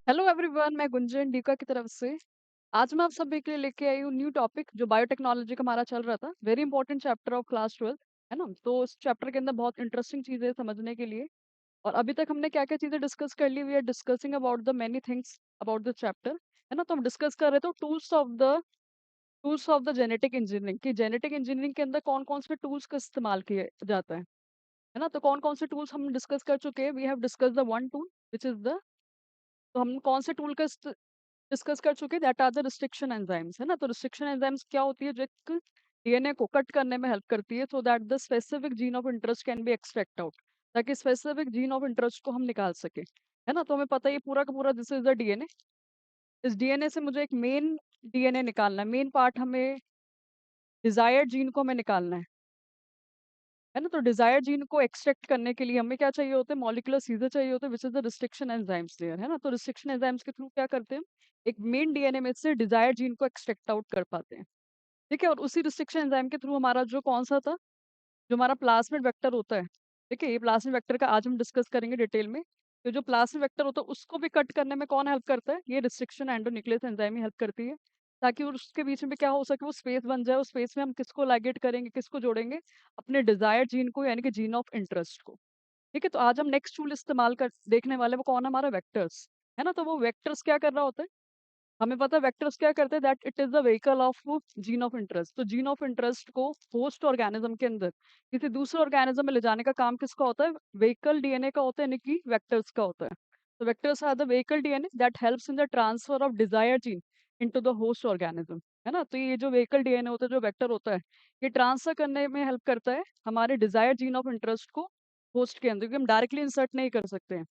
Hello everyone, मैं गुंजन डीका की तरफ से। आज मैं आप सभी के लिए लेके आई हूँ न्यू टॉपिक जो बायोटेक्नोलॉजी का हमारा चल रहा था। Very important chapter of class 12 है ना। तो इस चैप्टर के अंदर बहुत इंटरेस्टिंग चीजें हैं समझने के लिए। और अभी तक हमने क्या क्या चीजें डिस्कस कर ली, we are discussing about the many things about the chapter, है ना। तो हम डिस्कस कर रहे थे tools of the genetic engineering की जेनेटिक इंजीनियरिंग के अंदर कौन कौन से टूल्स का इस्तेमाल किया जाता है ना। तो कौन कौन से टूल्स हम डिस्कस कर चुके हैं। We have discuss the one tool which is the, तो हम कौन से टूल का डिस्कस कर चुके, that are the restriction enzymes, है ना। तो रिस्ट्रिक्शन एंजाइम्स क्या होती है, जो एक डीएनए को कट करने में हेल्प करती है, सो that the specific gene of interest can be extract out, ताकि स्पेसिफिक जीन ऑफ इंटरेस्ट को हम निकाल सके, है ना। तो हमें पता है ये पूरा का पूरा दिस इज द डीएनए। इस डीएनए से मुझे एक मेन डीएनए निकालना है, मेन पार्ट हमें डिजायर्ड जीन को हमें निकालना है ना। तो डिजायर्ड जीन को एक्सट्रैक्ट करने के लिए हमें क्या चाहिए होते हैं, मॉलिक्यूलर सीजर चाहिए होते हैं, which is the restriction enzymes there, है ना। तो रिस्ट्रिक्शन एंजाइम्स के थ्रू क्या करते हैं, एक मेन डीएनए में से डिजायर्ड जीन को एक्सट्रैक्ट आउट कर पाते हैं। ठीक है। और उसी रिस्ट्रिक्शन एंजाइम के थ्रू हमारा जो कौन सा था, जो हमारा प्लास्मिड वेक्टर होता है, ठीक है, ये प्लास्मिड वेक्टर का आज हम डिस्कस करेंगे डिटेल में। तो जो प्लास्मिड वेक्टर होता है उसको भी कट करने में कौन हेल्प करता है, ये रिस्ट्रिक्शन एंडोन्यूक्लियस एंजाइम ही हेल्प करती है, ताकि उसके बीच में क्या हो सके, वो स्पेस बन जाए। उस स्पेस में हम किसको लाइगेट करेंगे, किसको जोड़ेंगे, अपने डिजायर्ड जीन को, यानी कि जीन ऑफ इंटरेस्ट को। ठीक है। तो आज हम नेक्स्ट टूल इस्तेमाल कर देखने वाले, वो कौन है, हमारा वेक्टर्स, है ना। तो वो वेक्टर्स क्या कर रहा होता है, हमें पता है वेक्टर्स क्या करते हैं, that it is the vehicle of gene of interest. तो जीन ऑफ इंटरेस्ट को होस्ट ऑर्गेनिज्म के अंदर किसी दूसरे ऑर्गेनिज्म में ले जाने का काम किसका होता है, व्हीकल डीएनए का होता है, यानी कि वेक्टर्स का होता है। तो vectors are the vehicle DNA that helps in the transfer of desired gene into the host organism, है ना। तो ये जो व्हीकल डीएनए होता है, जो वेक्टर होता है, ये ट्रांसफर करने में हेल्प करता है हमारे डिजायर्ड जीन ऑफ इंटरेस्ट को होस्ट के अंदर, क्योंकि हम डायरेक्टली इंसर्ट नहीं कर सकते हैं।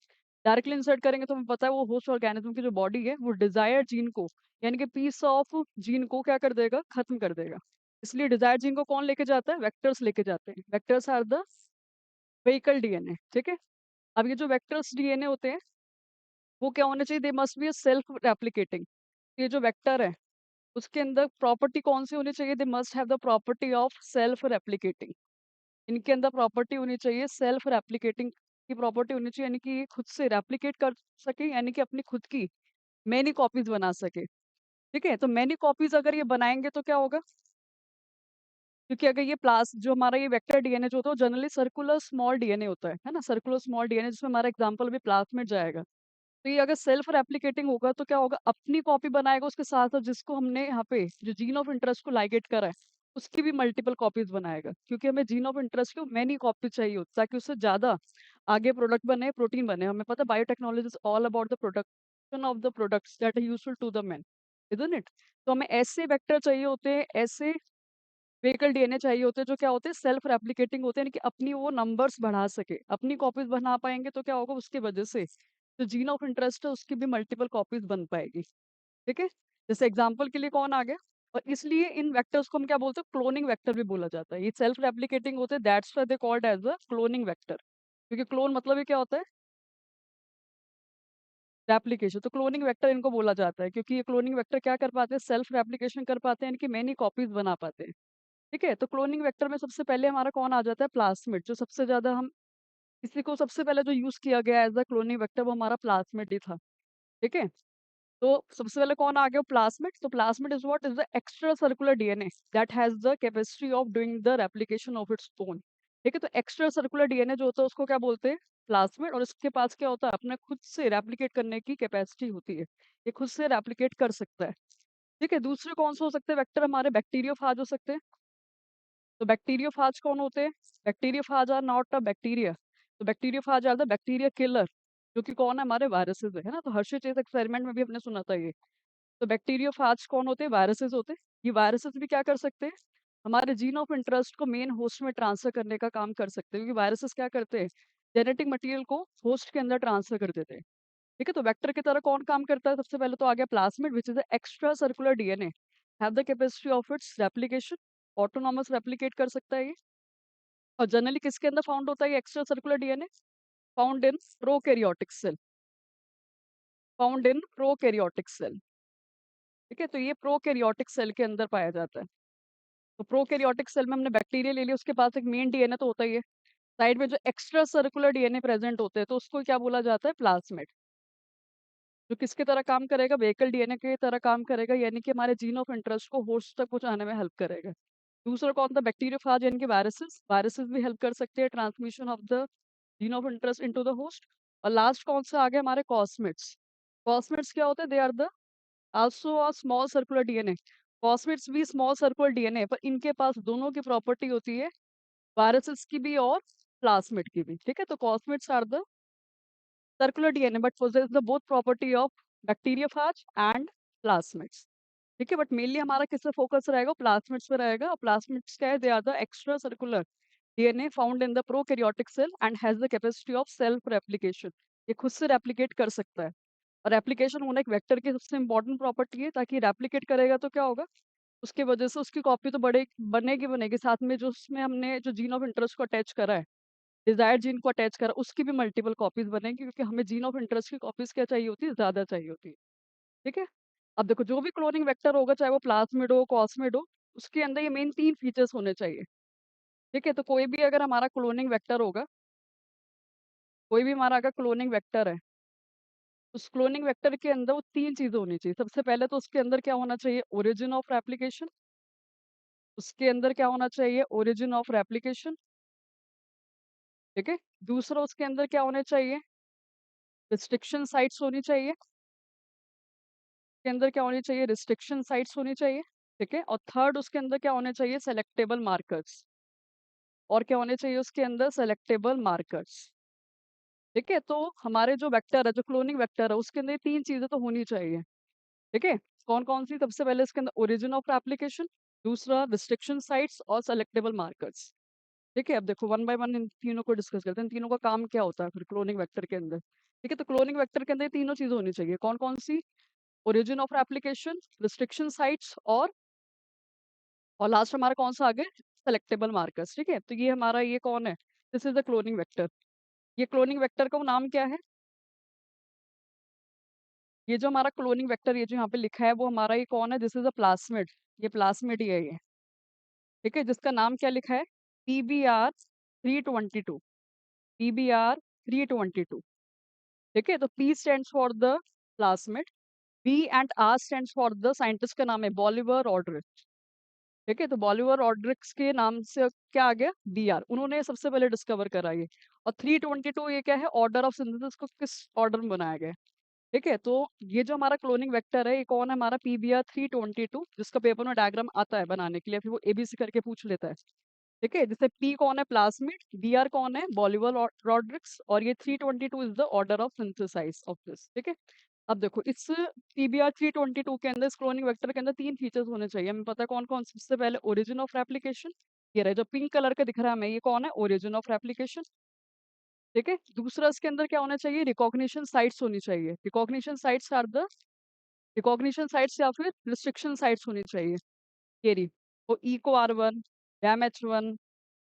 डायरेक्टली इंसर्ट करेंगे तो हमें पता है वो होस्ट ऑर्गेनिज्म की जो बॉडी है, वो डिजायर्ड जीन को, यानी कि पीस ऑफ जीन को क्या कर देगा, खत्म कर देगा। इसलिए डिजायर्ड जीन को कौन लेके जाता है, वेक्टर्स लेके जाते हैं। Vectors are the vehicle DNA, ठीक है। अब ये जो वेक्टर्स डीएनए होते हैं, वो क्या होने चाहिए, they must be self replicating. ये जो वेक्टर है, उसके अंदर प्रॉपर्टी कौन सी होनी चाहिए, they must have the property of self replicating. इनके अंदर प्रॉपर्टी होनी चाहिए सेल्फ रेप्लिकेटिंग की प्रॉपर्टी होनी चाहिए, यानी कि ये खुद से रेप्लिकेट कर सके, यानी कि अपनी खुद की मैनी कॉपीज बना सके। ठीक है। तो मैनी कॉपीज अगर ये बनाएंगे तो क्या होगा, क्योंकि अगर ये प्लास जो हमारा ये वेक्टर डीएनए जो होता है, वो जनरली सर्कुलर स्मॉल डीएनए होता है ना, सर्कुलर स्मॉल डीएनए, जिसमें हमारा एग्जांपल भी प्लास्मिड जाएगा। तो ये अगर सेल्फ रेप्लिकेटिंग होगा तो क्या होगा, अपनी कॉपी बनाएगा, उसके साथ साथ जिसको हमने यहाँ पे जो जीन ऑफ इंटरेस्ट को लाइगेट करा है, उसकी भी मल्टीपल कॉपीज बनाएगा, क्योंकि हमें जीन ऑफ इंटरेस्ट की मैनी कॉपी चाहिए होती ताकि उससे ज्यादा आगे प्रोडक्ट बने, प्रोटीन बने। हमें पता है biotechnology is all about the production of the products that are useful to the man, isn't it. तो हमें ऐसे वेक्टर चाहिए होते हैं, ऐसे व्हीकल डीएनए चाहिए होते हैं, जो क्या होते हैं, सेल्फ रेप्लिकेटिंग होते हैं, यानी कि अपनी वो नंबर्स बढ़ा सके, अपनी कॉपीज बना पाएंगे तो क्या होगा, उसकी वजह से जो जीन ऑफ इंटरेस्ट है उसकी भी मल्टीपल कॉपीज बन पाएगी। ठीक है। जैसे एग्जांपल के लिए कौन आ गया, और इसलिए इन वेक्टर्स को हम क्या बोलते हैं, क्लोनिंग वेक्टर भी बोला जाता है। ये सेल्फ रेप्लिकेटिंग होते हैं, that's why they called as a cloning vector, क्योंकि क्लोन मतलब ये क्या होता है, रेप्लिकेशन। तो क्लोनिंग वेक्टर इनको बोला जाता है, क्योंकि ये क्लोनिंग वेक्टर क्या कर पाते हैं, सेल्फ रेप्लिकेशन कर पाते हैं, यानी कि मैनी कॉपीज बना पाते हैं। ठीक है। तो क्लोनिंग वेक्टर में सबसे पहले हमारा कौन आ जाता है, प्लास्मिड। जो सबसे ज्यादा हम इसी को सबसे पहले जो यूज किया गया एज अ क्लोनिंग वेक्टर, वो हमारा प्लास्मिड ही था। ठीक है। तो सबसे पहले कौन आ गया, प्लास्मिड। तो plasmid is what, is the extra circular DNA that has the capacity of doing the replication of its own. ठीक है। तो एक्स्ट्रा सर्कुलर डीएनए जो होता है उसको क्या बोलते हैं, प्लास्मिड। और इसके पास क्या होता है, अपने खुद से रेप्लिकेट करने की कैपेसिटी होती है, ये खुद से रेप्लिकेट कर सकता है। ठीक है। दूसरे कौन से हो सकते हैं वेक्टर, हमारे बैक्टीरियोफाज हो सकते हैं। तो बैक्टीरियोफाज कौन होते हैं, bacteriophage are not a bacteria. तो bacteriophage are the bacteria killer, जो कि कौन है, हमारे वायरसेस है ना। तो हर्षी चेस एक्सपेरिमेंट में भी हमने सुना था ये। तो बैक्टीरियोफाज कौन होते हैं, वायरसेस होते हैं। ये वायरसेस भी क्या कर सकते हैं, हमारे जीन ऑफ इंटरेस्ट को मेन होस्ट में ट्रांसफर करने का काम कर सकते हैं, क्योंकि वायरसेस क्या करते हैं, जेनेटिक मटेरियल को होस्ट के अंदर ट्रांसफर कर देते हैं। ठीक है। तो वेक्टर की तरह कौन काम करता है, सबसे पहले तो आ गया plasmid, which is extra circular DNA have the capacity of its replication, autonomous replicate कर सकता है ये। और जनरली किसके अंदर फाउंड होता है ये extra circular DNA, found in prokaryotic cell, found in prokaryotic cell. ठीक है। तो ये प्रोकैरियोटिक सेल के अंदर पाया जाता है। तो प्रोकैरियोटिक सेल में हमने बैक्टीरिया ले लिया, उसके पास एक मेन डीएनए तो होता ही है, साइड में जो एक्स्ट्रा सर्कुलर डीएनए प्रेजेंट होते हैं तो उसको क्या बोला जाता है, प्लाज्मिड, जो किसकी तरह काम करेगा, व्हीकल डीएनए की तरह काम करेगा, यानी कि हमारे जीन ऑफ इंटरेस्ट को होस्ट तक पहुंचाने में हेल्प करेगा। दूसरा कौन था, बैक्टीरियोफाज यानी कि वायरसेस, वायरसेस भी हेल्प कर सकते हैं transmission of the gene of interest into the host. और लास्ट कौन सा आ गया हमारे, कॉस्मिड्स। कॉस्मिड्स क्या होते हैं, they are the also a small circular DNA. Cosmids भी स्मॉल सर्कुलर डीएनए, पर इनके पास दोनों की प्रॉपर्टी होती है, वायरसेस की भी और प्लाज्मिड की भी। ठीक है, तो cosmids are the circular DNA but possess the both property of bacteriophage and plasmids. ठीक है, बट मेनली हमारा किस पे फोकस रहेगा, प्लाज्मिड्स पे रहेगा। और प्लाज्मिड्स क्या है, they are the extra circular DNA found in the prokaryotic cell and has the capacity of self replication. ये खुद से रेप्लिकेट कर सकता है, और रेप्लिकेशन होना एक वेक्टर की सबसे इंपॉर्टेंट प्रॉपर्टी है, ताकि रेप्लिकेट करेगा तो क्या होगा, उसकी वजह से उसकी कॉपी तो बनेगी बनेगी, साथ में जो उसमें हमने जो जीन ऑफ इंटरेस्ट को अटैच करा है, डिजायर्ड जीन को अटैच करा, उसकी भी मल्टीपल कॉपीज बनेंगी, क्योंकि हमें जीन ऑफ इंटरेस्ट की कॉपीज क्या चाहिए होती है, ज्यादा चाहिए होती है। ठीक है, अब देखो जो भी क्लोनिंग वेक्टर होगा, चाहे वो प्लाज्मिड हो, कॉस्मिड हो, उसके अंदर ये मेन 3 फीचर्स होने चाहिए। ठीक है, तो कोई भी अगर हमारा क्लोनिंग वेक्टर होगा, कोई भी हमारा अगर क्लोनिंग वेक्टर है, उस क्लोनिंग वेक्टर के अंदर वो 3 चीजें होनी चाहिए। सबसे पहले तो उसके अंदर क्या होना चाहिए, ओरिजिन ऑफ रेप्लिकेशन। उसके अंदर क्या होना चाहिए, ओरिजिन ऑफ रेप्लिकेशन। ठीक है, दूसरा उसके अंदर क्या होने चाहिए, रिस्ट्रिक्शन साइट्स होनी चाहिए। के अंदर क्या होनी चाहिए, रिस्ट्रिक्शन साइट्स होनी चाहिए। ठीक है, और थर्ड उसके अंदर क्या होने चाहिए, सेलेक्टेबल मार्कर्स। और क्या होने चाहिए उसके अंदर, सेलेक्टेबल मार्कर्स। ठीक है, तो हमारे जो वेक्टर है, जो क्लोनिंग वेक्टर है, उसके अंदर ये 3 चीजें तो होनी चाहिए। ठीक है, कौन कौन सी, सबसे पहले इसके अंदर ओरिजिन ऑफ एप्लीकेशन, दूसरा रिस्ट्रिक्शन साइट्स और सेलेक्टेबल मार्कर्स। ठीक है, अब देखो वन बाय वन इन तीनों को डिस्कस करते हैं, इन तीनों का काम क्या होता है फिर क्लोनिंग वेक्टर के अंदर। ठीक है, तो क्लोनिंग वेक्टर के अंदर ये तीनों चीजें होनी चाहिए, कौन कौन सी, origin of application, restriction sites और लास्ट हमारा कौन सा आ गया, सेलेक्टेबल मार्कर्स। ठीक है, तो ये हमारा, ये कौन है, this is the cloning vector. ये क्लोनिंग वेक्टर का नाम क्या है, ये जो हमारा क्लोनिंग वेक्टर, ये जो यहाँ पे लिखा है, वो हमारा ये कौन है, दिस इज अ प्लास्मिड। ये प्लास्मिड ही है ये। ठीक है, जिसका नाम क्या लिखा है, PBR322। PBR322। ठीक है, तो P stands for the plasmid, B and R stands for the, scientist का नाम है बॉलिवर ऑल्ड्रिच। ठीक है, तो बॉलिवर ऑल्ड्रिक्स के नाम से क्या आ गया, BR, उन्होंने सबसे पहले डिस्कवर करा ये। और 322 ये क्या है, ऑर्डर ऑफ सिंथेसिस को किस ऑर्डर में बनाया गया है। ठीक है, तो ये जो हमारा क्लोनिंग वेक्टर है, ये कौन है, हमारा PBR322, जिसका पेपर में डायग्राम आता है बनाने के लिए, फिर वो ABC करके पूछ लेता है। ठीक है, जैसे P कौन है, प्लाज्मिड, BR कौन है, बॉलिवर रॉड्रिक्स, और ये 322 is the order of synthesize of this. ठीक है, अब देखो इस PBR322 के अंदर, इस क्लोनिंग वेक्टर के अंदर 3 फीचर्स होने चाहिए, हमें पता है कौन कौन। सबसे पहले ओरिजिन ऑफ रेप्लिकेशन, ये रहा जो पिंक कलर का दिख रहा है हमें, ये कौन है, ओरिजिन ऑफ रेप्लिकेशन। ठीक है, दूसरा इसके अंदर क्या होना चाहिए, रिकॉग्निशन साइट्स होनी चाहिए। Recognition sites are the, recognition sites या फिर रिस्ट्रिक्शन साइट्स होनी चाहिए। ये रही, तो eco R1, dam H1,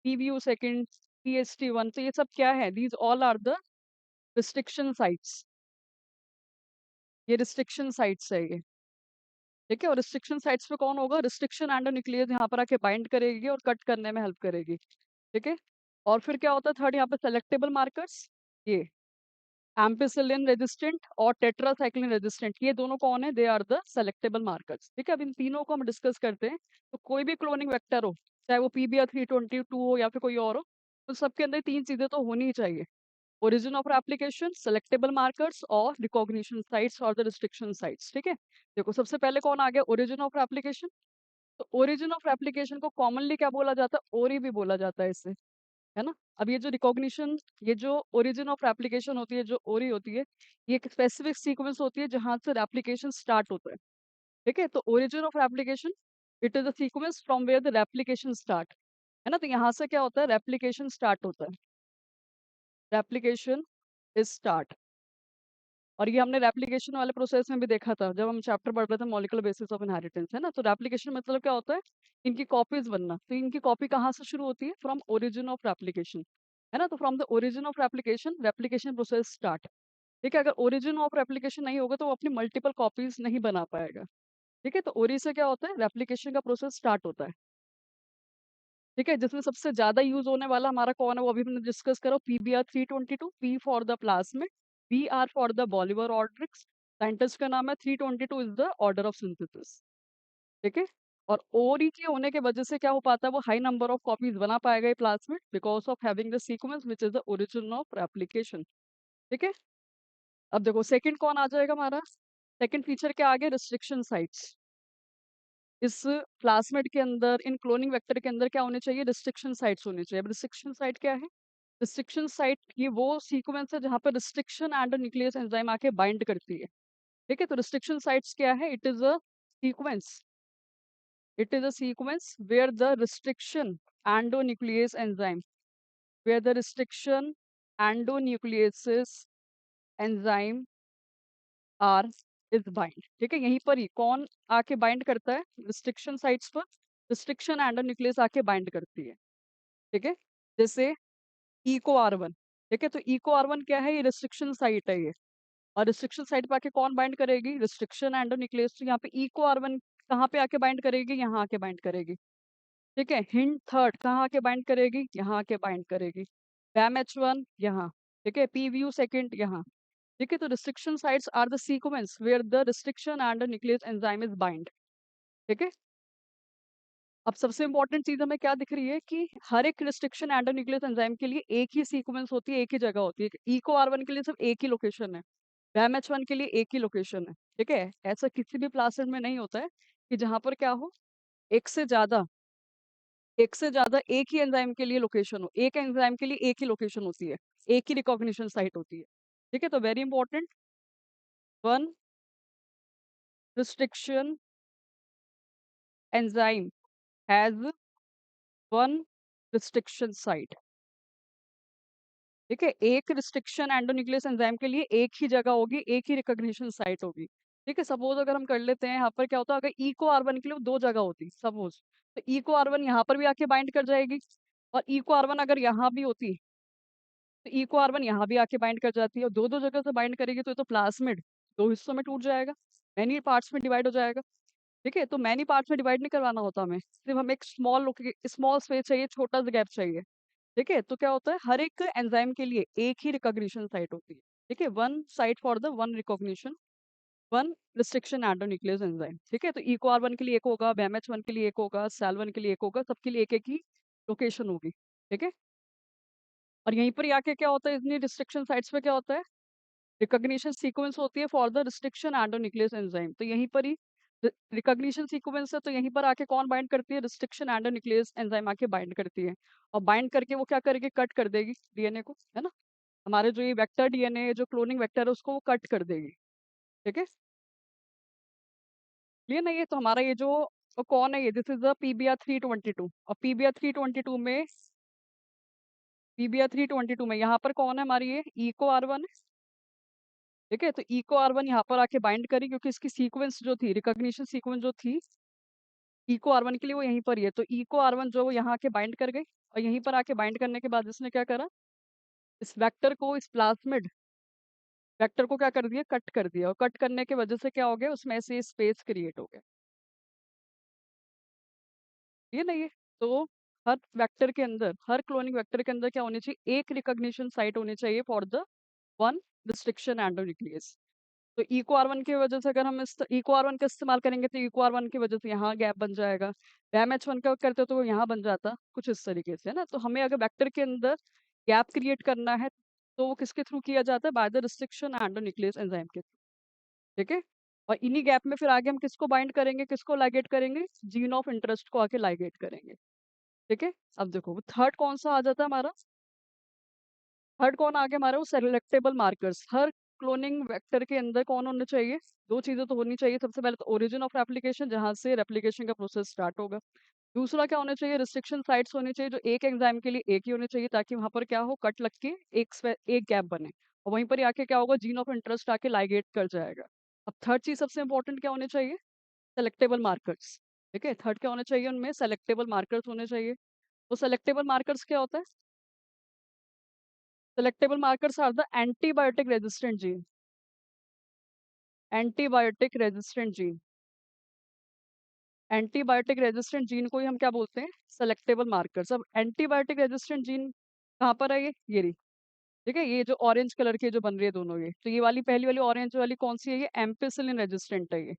PBU second, PST1, तो ये सब क्या है, these all are the restriction sites. ये रिस्ट्रिक्शन साइट्स है ये। ठीक है, और रिस्ट्रिक्शन साइट्स पे कौन होगा, रिस्ट्रिक्शन एंड न्यूक्लियस यहाँ पर आके बाइंड करेगी और कट करने में हेल्प करेगी। ठीक है, और फिर क्या होता है थर्ड, यहाँ पे सेलेक्टेबल मार्कर्स, ये एम्पिसिलिन रेजिस्टेंट और टेट्रासाइक्लिन रेजिस्टेंट, ये दोनों कौन है, they are the selectable markers. ठीक है, अब इन तीनों को हम डिस्कस करते हैं। तो कोई भी क्लोनिंग वेक्टर हो, चाहे वो PBR322 हो या फिर कोई और हो, तो सबके अंदर 3 चीजें तो होनी ही चाहिए, origin of application, selectable markers और रिकॉग्निशन साइट्स और द रिस्ट्रिक्शन साइट्स। ठीक है, देखो सबसे पहले कौन आ गया, ओरिजिन ऑफ एप्लीकेशन। तो ओरिजिन ऑफ एप्लीकेशन को कॉमनली क्या बोला जाता है, ओरी भी बोला जाता है इसे, है ना। अब ये जो रिकॉग्निशन, ये जो ओरिजिन ऑफ एप्लीकेशन होती है, जो ओरी होती है, ये एक स्पेसिफिक सीक्वेंस होती है जहां से एप्लीकेशन स्टार्ट होता है। ठीक है, तो origin of application, it is the sequence from where the replication start, है ना। तो यहाँ से क्या होता है, रेप्लिकेशन स्टार्ट होता है, रेप्लिकेशन इज स्टार्ट। और ये हमने रेप्लिकेशन वाले प्रोसेस में भी देखा था, जब हम चैप्टर पढ़ रहे थे मॉलिक्यूलर बेसिस ऑफ इनहेरिटेंस, है ना। तो रेप्लिकेशन मतलब क्या होता है, इनकी कॉपीज बनना। तो इनकी कॉपी कहाँ से शुरू होती है, फ्रॉम ओरिजिन ऑफ रेप्लिकेशन, है ना। तो from the origin of replication, replication process start. ठीक है, अगर ओरिजिन ऑफ रेप्लिकेशन नहीं होगा तो वो अपनी मल्टीपल कॉपीज नहीं बना पाएगा। ठीक है, तो ओरी से क्या होता है, रेप्लिकेशन का प्रोसेस स्टार्ट होता है। ठीक है, जिसमें सबसे ज्यादा यूज होने वाला हमारा कौन है, वो अभी हमने डिस्कस करो, PBR322, P for the plasmid, BR for the Bolivar ऑर्ड्रिक्स, साइंटिस्ट का नाम है 322 is the order of synthesis. ठीक है। और ओरी के होने के वजह से क्या हो पाता है, वो हाई नंबर ऑफ कॉपीज बना पाएगा ये plasmid because of having the sequence which is the origin of replication. ठीक है। अब देखो सेकंड कौन आ जाएगा हमारा, सेकंड फीचर के आगे रिस्ट्रिक्शन साइट्स। इस प्लाज्मिड के अंदर, इन क्लोनिंग वेक्टर के अंदर क्या होने चाहिए, रिस्ट्रिक्शन साइट्स होने चाहिए। अब रिस्ट्रिक्शन साइट क्या है, रिस्ट्रिक्शन साइट ये वो सीक्वेंस है जहां पर रिस्ट्रिक्शन एंड न्यूक्लियस एंजाइम आके बाइंड करती है। ठीक है। तो रिस्ट्रिक्शन साइट्स क्या है, it is a sequence, it is a sequence where the restriction endonuclease enzyme, where the restriction endonucleases enzyme are is bind। ठीक है। यहीं पर ही कौन आके बाइंड करता है, रिस्ट्रिक्शन साइट्स पर रिस्ट्रिक्शन एंडोन्यूक्लियस आके बाइंड करती है। ठीक है। जैसे इको आर वन। ठीक है। तो इको आर वन क्या है, ये रिस्ट्रिक्शन साइट है ये। और रिस्ट्रिक्शन साइट पे आके कौन बाइंड करेगी, रिस्ट्रिक्शन एंडोन्यूक्लियस। तो यहाँ पे इको आर वन कहाँ पे आके बाइंड करेगी, यहाँ आके बाइंड करेगी। ठीक है। हिंट थर्ड कहाँ आके बाइंड करेगी, यहाँ आके बाइंड करेगी। बैम एच वन यहाँ। ठीक है। पी व्यू सेकेंड यहाँ। ठीक है। तो restriction sites are the sequence where the restriction endonuclease enzyme is bind. ठीक है। अब सबसे इंपॉर्टेंट चीज हमें क्या दिख रही है कि हर एक रिस्ट्रिक्शन एंड न्यूक्लियस एंजाइम के लिए एक ही सीक्वेंस होती है, एक ही जगह होती है। इको आर वन के लिए सिर्फ एक ही लोकेशन है, बैम एच वन के लिए एक ही लोकेशन है। ठीक है। ऐसा किसी भी प्लास्मिड में नहीं होता है कि जहां पर क्या हो, एक से ज्यादा एक से ज्यादा एक ही एंजाइम के लिए लोकेशन हो, एक एंजाइम के लिए एक ही लोकेशन होती है, एक ही रिकॉग्निशन साइट होती है। ठीक है। तो very important, one restriction enzyme has one restriction site. ठीक है। एक रिस्ट्रिक्शन एंडोन्यूक्लियस एंजाइम के लिए एक ही जगह होगी, एक ही रिकॉग्निशन साइट होगी। ठीक है। सपोज अगर हम कर लेते हैं यहाँ पर क्या होता है, अगर इको आर वन के लिए दो जगह होती सपोज, तो इको आर वन यहाँ पर भी आके बाइंड कर जाएगी, और इको आर वन अगर यहाँ भी होती तो इको आर वन यहाँ भी आके बाइंड कर जाती है, और दो दो जगह से बाइंड करेगी तो ये तो प्लाज्मिड दो हिस्सों में टूट जाएगा, मैनी पार्ट्स में डिवाइड हो जाएगा। ठीक है। तो मैनी पार्ट्स में डिवाइड नहीं करवाना होता हमें, सिर्फ हमें एक स्मॉल स्पेस चाहिए, छोटा सा गैप चाहिए। ठीक है। तो क्या होता है, हर एक एंजाइम के लिए एक ही रिकॉग्निशन साइट होती है। ठीक है। One site for the one recognition, one restriction endonuclease enzyme. ठीक है। तो इको आर वन के लिए एक होगा, बैमेच वन के लिए एक होगा, सेल वन के लिए एक होगा, सबके लिए एक एक ही लोकेशन होगी। ठीक है। और यहीं पर आके क्या होता है, इतनी रिस्ट्रिक्शन साइट्स पे क्या होता है, रिकॉग्निशन सीक्वेंस होती है for the restriction endonuclease enzyme. तो यहीं पर ही रिकॉग्निशन सीक्वेंस है, तो यहीं पर आके कौन बाइंड करती है, रिस्ट्रिक्शन एंडोन्यूक्लियस एंजाइम आके बाइंड करती है। और बाइंड करके वो क्या करेगी, कट कर देगी डीएनए को, है ना। हमारे जो ये वेक्टर डीएनए जो क्लोनिंग वेक्टर है उसको वो कट कर देगी। ठीक है। क्लियर नहीं है, तो हमारा ये जो कौन है, ये दिस इज द PBr322। और PBr322 में यहाँ पर कौन है हमारी, ये इको आर वन है। ठीक है। तो इको आर वन यहाँ पर आके बाइंड करी, क्योंकि इसकी सीक्वेंस जो थी, रिकॉग्निशन सीक्वेंस जो थी इको आर वन के लिए वो यहीं पर ही है। तो इको आर वन जो वो यहाँ आके बाइंड कर गई, और यहीं पर आके बाइंड करने के बाद इसने क्या करा, इस वेक्टर को, इस प्लाज्मिड वेक्टर को क्या कर दिया, कट कर दिया। और कट करने की वजह से क्या हो गया, उसमें ऐसे स्पेस क्रिएट हो गया। ये नहीं है। तो हर वेक्टर के अंदर, हर क्लोनिंग वेक्टर के अंदर क्या होनी चाहिए, एक रिकॉग्निशन साइट होनी चाहिए for the one restriction endonuclease. तो इको आर वन की वजह से अगर हम इस इको आर वन का इस्तेमाल करेंगे तो इको आर वन की वजह से यहाँ गैप बन जाएगा, डैम एच वन का करते तो वो यहाँ बन जाता, कुछ इस तरीके से, है ना। तो हमें अगर वेक्टर के अंदर गैप क्रिएट करना है तो वो किसके थ्रू किया जाता है, by the restriction endonuclease enzyme के थ्रू। ठीक है। और इन्हीं गैप में फिर आगे हम किसको बाइंड करेंगे, किसको लाइगेट करेंगे, जीन ऑफ इंटरेस्ट को आके लाइगेट करेंगे। ठीक है। अब देखो थर्ड कौन सा आ जाता है हमारा, थर्ड कौन आ गया हमारा, वो सेलेक्टेबल मार्कर्स। हर क्लोनिंग वेक्टर के अंदर कौन होने चाहिए, दो चीजें तो होनी चाहिए। सबसे पहले तो ओरिजिन ऑफ रेप्लिकेशन, जहां से रेप्लिकेशन का प्रोसेस स्टार्ट होगा। दूसरा क्या होना चाहिए, रिस्ट्रिक्शन साइट्स होनी चाहिए, जो एक एंजाइम के लिए एक ही होनी चाहिए, ताकि वहां पर क्या हो, कट लग के एक गैप बने, और वहीं पर ही आके क्या होगा, जीन ऑफ इंटरेस्ट आके लाइगेट कर जाएगा। अब थर्ड चीज सबसे इंपॉर्टेंट क्या होनी चाहिए, सेलेक्टेबल मार्कर्स। ठीक है। थर्ड क्या होना चाहिए, उनमें सेलेक्टेबल मार्कर्स होने चाहिए। तो सेलेक्टेबल मार्कर्स क्या होता है, selectable markers are the antibiotic resistant gene, antibiotic resistant gene. Antibiotic resistant gene को ही हम क्या बोलते हैं, सेलेक्टेबल मार्कर्स। अब एंटीबायोटिक रेजिस्टेंट जीन कहाँ पर है, ये रही। ठीक है, ये जो ऑरेंज कलर के जो बन रही है दोनों, ये तो ये वाली पहली वाली ऑरेंज वाली कौन सी है, ये एम्पिसिलिन रेजिस्टेंट है ये।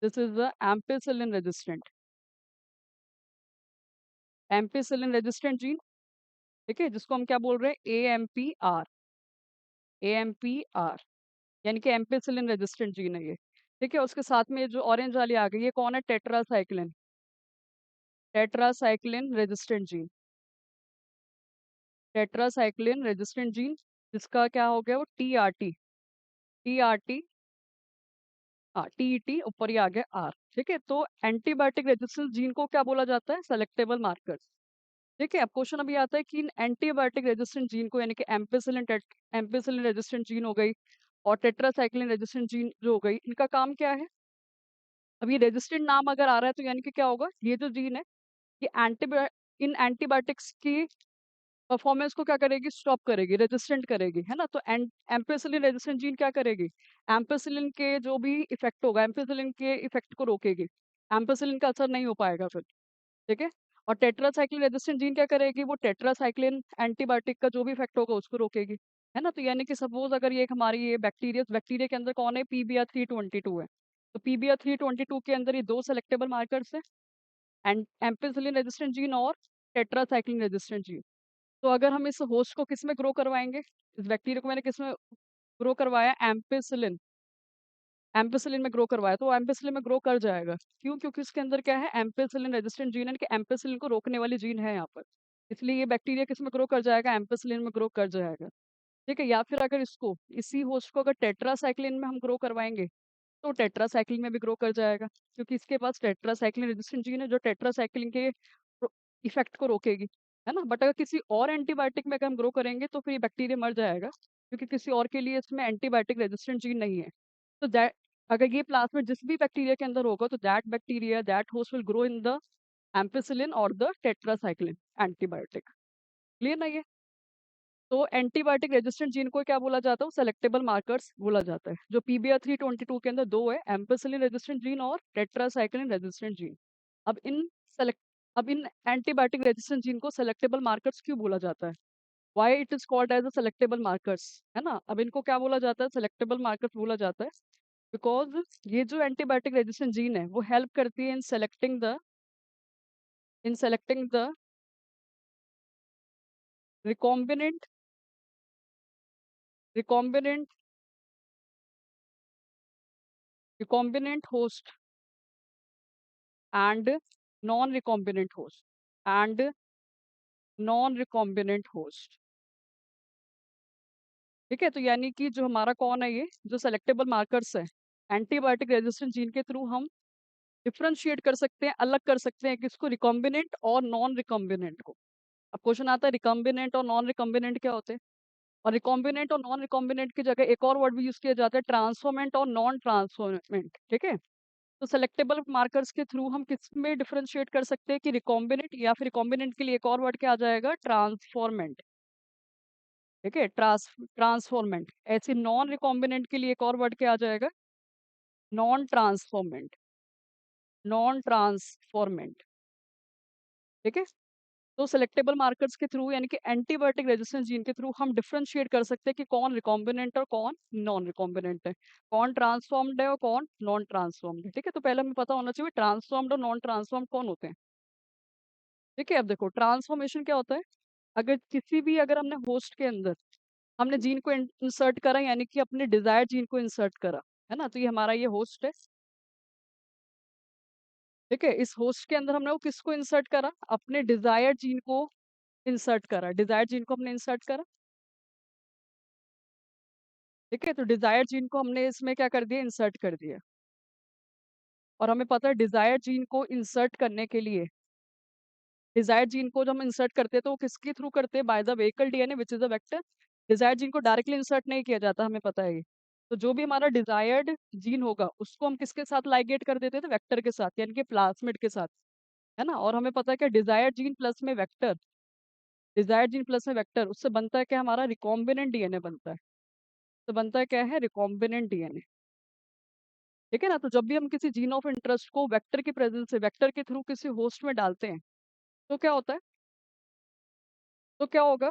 This is the ampicillin resistant, ampicillin resistant gene. ठीक है, जिसको हम क्या बोल रहे हैं, AMPR, AMPR, यानी कि एम्पिसिलिन रेजिस्टेंट जीन है ये। ठीक है, उसके साथ में जो ऑरेंज वाली आ गई, ये कौन है, tetracycline, tetracycline resistant gene, tetracycline resistant gene, जिसका क्या हो गया वो TRT, TRT, हाँ TET, ऊपर ही आ गया R। ठीक है, तो एंटीबायोटिक रेजिस्टेंस जीन को क्या बोला जाता है, सेलेक्टेबल मार्कर। ठीक है, अब क्वेश्चन अभी आता है कि इन एंटीबायोटिक रेजिस्टेंट जीन को, यानी कि एम्पिसिलिन, एम्पिसिलिन रेजिस्टेंट जीन हो गई और टेट्रासाइक्लिन रेजिस्टेंट जीन जो हो गई, इनका काम क्या है। अब ये रेजिस्टेंट नाम अगर आ रहा है तो यानी कि क्या होगा, ये जो जीन है ये इन एंटीबायोटिक्स की परफॉर्मेंस को क्या करेगी, स्टॉप करेगी, रेजिस्टेंट करेगी, है ना। तो एम्पिसिलिन रेजिस्टेंट जीन क्या करेगी, एम्पिसिलिन के जो भी इफेक्ट होगा, एम्पिसिलिन के इफेक्ट को रोकेगी, एम्पिसिलिन का असर नहीं हो पाएगा फिर। ठीक है, और टेट्रासाइक्लिन रेजिस्टेंट जीन क्या करेगी, वो टेट्रासाइक्लिन एंटीबायोटिक का जो भी इफेक्ट होगा उसको रोकेगी, है ना। तो यानी कि सपोज अगर ये एक हमारी ये बैक्टीरिया, बैक्टीरिया के अंदर कौन है, PBR322 है। तो PBR322 के अंदर ये दो सेलेक्टेबल मार्कर्स है, एंड एम्पिसिलिन रेजिस्टेंट जीन और टेट्रासाइक्लिन रेजिस्टेंट जीन। तो अगर हम इस होस्ट को किस में ग्रो करवाएंगे, इस बैक्टीरिया को मैंने किस में ग्रो करवाया, एम्पिसिलिन, एम्पिसिलिन में ग्रो करवाया, तो एम्पिसिलिन में ग्रो कर जाएगा। क्यों, क्योंकि उसके अंदर क्या है, एम्पिसिलिन रेजिस्टेंट जीन है कि एम्पिसिलिन को रोकने वाली जीन है यहाँ पर। इसलिए ये बैक्टीरिया किस में ग्रो कर जाएगा, एम्पिसिलिन में ग्रो कर जाएगा। ठीक है, या फिर अगर इसको, इसी होस्ट को अगर टेट्रासाइक्लिन में हम ग्रो करवाएंगे तो टेट्रासाइक्लिन में भी ग्रो कर जाएगा, क्योंकि इसके पास टेट्रासाइक्लिन रेजिस्टेंट जीन है जो टेट्रासाइक्लिन के इफेक्ट को रोकेगी, है ना। बट अगर किसी और एंटीबायोटिक में अगर हम ग्रो करेंगे तो फिर ये बैक्टीरिया मर जाएगा, क्योंकि किसी और के लिए इसमें एंटीबायोटिक रेजिस्टेंट जीन नहीं है। तो दैट, अगर ये प्लाज्मा जिस भी बैक्टीरिया के अंदर होगा तो that bacteria, that host will grow in the ampicillin और द टेट्रासाइक्लिन एंटीबायोटिक। क्लियर ना ये। तो एंटीबायोटिक रेजिस्टेंट जीन को क्या बोला जाता है, सेलेक्टेबल मार्कर्स बोला जाता है। जो PBR322 के अंदर दो है, एम्पिसिलिन रेजिस्टेंट जीन और टेट्रासाइक्लिन रेजिस्टेंट जीन। अब इन सेलेक्ट अब इन एंटीबायोटिक रेजिस्टेंट जीन को सेलेक्टेबल मार्कर्स क्यों बोला जाता है, why it is called as a selectable markers, है ना। अब इनको क्या बोला जाता है, सेलेक्टेबल मार्कर्स बोला जाता है, बिकॉज ये जो एंटीबायोटिक रेजिस्टेंट जीन है वो हेल्प करती है इन selecting the recombinant recombinant recombinant host and non recombinant host and non recombinant host. ठीक है, तो यानी कि जो हमारा कौन है, ये जो सेलेक्टेबल मार्कर्स है, एंटीबायोटिक रेजिस्टेंट जीन के थ्रू हम डिफरेंशिएट कर सकते हैं, अलग कर सकते हैं किसको, रिकॉम्बिनेंट और नॉन रिकॉम्बिनेंट को। अब क्वेश्चन आता है रिकॉम्बिनेंट और नॉन रिकॉम्बिनेंट क्या होते हैं, और रिकॉम्बिनेंट और नॉन रिकॉम्बिनेंट की जगह एक और वर्ड भी यूज किया जाता है, ट्रांसफॉर्मेंट और नॉन ट्रांसफॉर्मेंट। ठीक है, तो सेलेक्टेबल मार्कर्स के थ्रू हम किस में डिफरेंशिएट कर सकते हैं, कि रिकॉम्बिनेंट, या फिर रिकॉम्बिनेंट के लिए एक और वर्ड क्या आ जाएगा, ट्रांसफॉर्मेंट। ठीक है, ट्रांसफॉर्मेंट। ऐसे नॉन रिकॉम्बिनेंट के लिए एक और वर्ड क्या आ जाएगा, नॉन ट्रांसफॉर्मेंट, नॉन ट्रांसफॉर्मेंट। ठीक है, तो सेलेक्टेबल मार्कर्स के थ्रू, यानी कि एंटीबायोटिक रेजिस्टेंस जीन के थ्रू हम डिफरेंशिएट कर सकते हैं कि कौन रिकॉम्बिनेंट और कौन नॉन रिकॉम्बिनेंट है, कौन ट्रांसफॉर्म्ड है और कौन नॉन ट्रांसफॉर्म्ड है। ठीक है, तो पहले हमें पता होना चाहिए ट्रांसफॉर्म्ड और नॉन ट्रांसफॉर्म्ड कौन होते हैं। ठीक है, अब देखो ट्रांसफॉर्मेशन क्या होता है, अगर किसी भी, अगर हमने होस्ट के अंदर हमने जीन को इंसर्ट करा, यानी कि अपने डिजायर जीन को इंसर्ट करा, है ना, तो ये हमारा ये होस्ट है। ठीक है, इस होस्ट के अंदर हमने वो किसको इंसर्ट करा, अपने डिजायर जीन को इंसर्ट करा, डिजायर जीन को हमने इंसर्ट करा। ठीक है, तो डिजायर जीन को हमने इसमें क्या कर दिया, इंसर्ट कर दिया। और हमें पता है डिजायर जीन को इंसर्ट करने के लिए, डिजायर जीन को जब हम इंसर्ट करते हैं तो वो किसके थ्रू करते हैं, by the vehicle DNA which is a vector. Desire gene को डायरेक्टली इंसर्ट नहीं किया जाता, हमें पता है ये। तो जो भी हमारा डिजायर्ड जीन होगा उसको हम किसके साथ लाइगेट कर देते थे, वेक्टर के साथ, यानी कि प्लास्मिड के साथ, है ना। और हमें पता है कि डिजायर्ड जीन प्लस में वेक्टर, डिजायर्ड जीन प्लस में वेक्टर, उससे बनता है क्या, हमारा रिकॉम्बिनेंट DNA बनता है। तो बनता है क्या है, रिकॉम्बिनेंट DNA। ठीक है ना, तो जब भी हम किसी जीन ऑफ इंटरेस्ट को वेक्टर की प्रेजेंस से, वेक्टर के थ्रू किसी होस्ट में डालते हैं, तो क्या होता है, तो क्या होगा,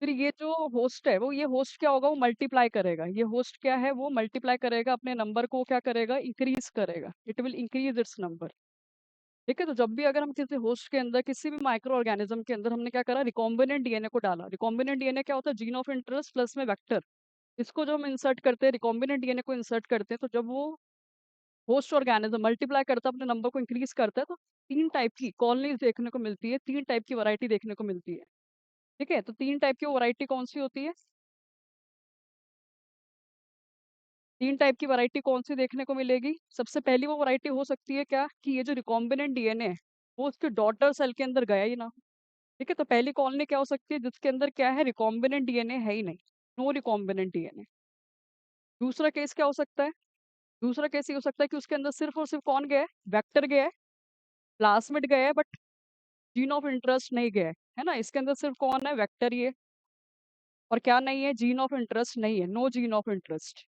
फिर ये जो होस्ट है वो, ये होस्ट क्या होगा, वो मल्टीप्लाई करेगा। ये होस्ट क्या है, वो मल्टीप्लाई करेगा अपने नंबर को, क्या करेगा, इंक्रीज करेगा। It will increase its number. ठीक है, तो जब भी अगर हम किसी होस्ट के अंदर, किसी भी माइक्रो ऑर्गेनिज्म के अंदर हमने क्या करा, रिकॉम्बिनेंट डीएनए को डाला। रिकॉम्बिनेंट डीएनए क्या होता है, जीन ऑफ इंटरेस्ट प्लस में वेक्टर। इसको जो हम इंसर्ट करते हैं, रिकॉम्बिनेंट डीएनए को इंसर्ट करते हैं, तो जब वो होस्ट ऑर्गेनिज्म मल्टीप्लाई करता है, अपने नंबर को इंक्रीज करता है, तो तीन टाइप की कॉलोनीज देखने को मिलती है, तीन टाइप की वैरायटी देखने को मिलती है। ठीक है, तो तीन टाइप की वैरायटी कौन सी होती है, तीन टाइप की वैरायटी कौन सी देखने को मिलेगी। सबसे पहली वो वैरायटी हो सकती है क्या, कि ये जो रिकॉम्बिनेंट डीएनए है वो उसके डॉटर सेल के अंदर गया ही ना। ठीक है, तो पहली कॉलोनी क्या हो सकती है, जिसके अंदर क्या है, रिकॉम्बिनेंट डीएनए है ही नहीं, नो रिकॉम्बिनेंट डीएनए। दूसरा केस क्या हो सकता है, दूसरा केस ये हो सकता है कि उसके अंदर सिर्फ और सिर्फ कौन गया है, वेक्टर गया है, प्लास्मिड गया है, बट जीन ऑफ इंटरेस्ट नहीं गया है ना। इसके अंदर सिर्फ कौन है, वेक्टर ही है, और क्या नहीं है, जीन ऑफ इंटरेस्ट नहीं है, नो जीन ऑफ इंटरेस्ट।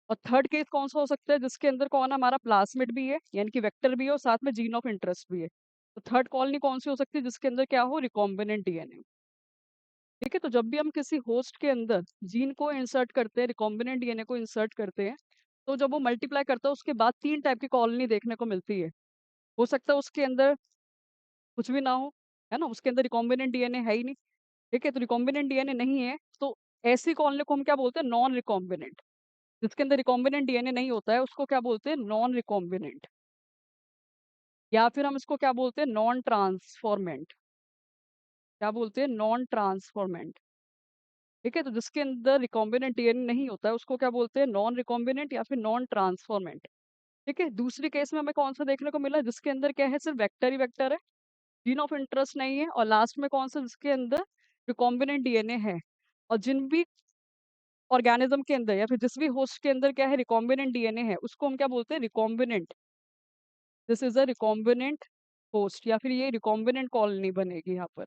और थर्ड केस कौन सा हो सकता है, जिसके अंदर कौन है, हमारा प्लास्मिड भी है, यानी कि वेक्टर भी है, और साथ में जीन ऑफ इंटरेस्ट भी है। तो थर्ड कॉलोनी कौन सी हो सकती है, जिसके अंदर क्या हो, रिकॉम्बिनेंट डीएनए। ठीक है, तो जब भी हम किसी होस्ट के अंदर जीन को इंसर्ट करते हैं, रिकॉम्बिनेंट डीएनए को इंसर्ट करते हैं, तो जब वो मल्टीप्लाई करता है, उसके बाद तीन टाइप की कॉलोनी देखने को मिलती है। हो सकता है उसके अंदर कुछ भी ना हो, है ना, उसके अंदर रिकॉम्बिनेंट डीएनए है ही नहीं। ठीक है, तो रिकॉम्बिनेंट डीएनए नहीं है, तो ऐसी कॉलोनी को हम क्या बोलते हैं, नॉन रिकॉम्बिनेंट। जिसके अंदर रिकॉम्बिनेंट डीएनए नहीं होता है, उसको क्या बोलते हैं, नॉन रिकॉम्बिनेंट। या फिर हम इसको क्या बोलते हैं, नॉन ट्रांसफॉर्मेंट। क्या बोलते हैं, नॉन ट्रांसफॉर्मेंट। ठीक है, तो जिसके अंदर रिकॉम्बिनेंट डीएनए नहीं होता है, उसको क्या बोलते हैं, नॉन रिकॉम्बिनेंट या फिर नॉन ट्रांसफॉर्मेंट। ठीक है, दूसरी केस में हमें कौन सा देखने को मिला, जिसके अंदर क्या है, सिर्फ वेक्टर ही वेक्टर है, जीन ऑफ इंटरेस्ट नहीं है, और लास्ट में कौन सा, जिसके अंदर रिकॉम्बिनेंट डीएनए है। और जिन भी ऑर्गेनिज्म के अंदर या फिर जिस भी होस्ट के अंदर क्या है, रिकॉम्बिनेंट डीएनए है, उसको हम क्या बोलते हैं, recombinant. This is a recombinant host, या फिर ये रिकॉम्बिनेंट कॉलोनी बनेगी यहाँ पर।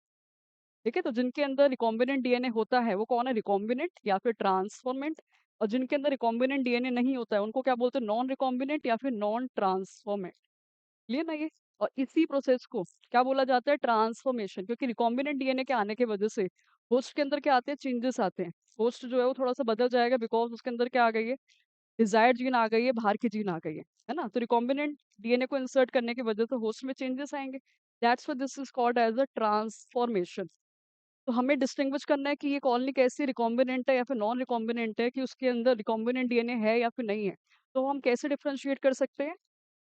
ठीक है, तो जिनके अंदर रिकॉम्बिनेंट डीएनए होता है वो कौन है, रिकॉम्बिनेंट या फिर ट्रांसफॉर्मेंट। और जिनके अंदर रिकॉम्बिनेंट डीएनए नहीं होता है, उनको क्या बोलते हैं, नॉन रिकॉम्बिनेंट या फिर नॉन ट्रांसफॉर्मेंट। क्लियर ना ये। और इसी प्रोसेस को क्या बोला जाता है, ट्रांसफॉर्मेशन। क्योंकि रिकॉम्बिनेंट डीएनए के आने की वजह से होस्ट के अंदर क्या आते हैं, चेंजेस आते हैं। होस्ट जो है वो थोड़ा सा बदल जाएगा, बिकॉज उसके अंदर क्या आ गई है, डिजायर्ड जीन आ गई है, बाहर की जीन आ गई है ना। तो रिकॉम्बिनेंट डीएनए को इंसर्ट करने की वजह से होस्ट में चेंजेस आएंगे। That's why this is called as a transformation. तो हमें डिस्टिंग्विश करना है कि ये कॉलोनी कैसी, रिकॉम्बिनेंट है या फिर नॉन रिकॉम्बिनेंट है, कि उसके अंदर रिकॉम्बिनेंट डीएनए है या फिर नहीं है। तो हम कैसे डिफरेंशिएट कर सकते हैं,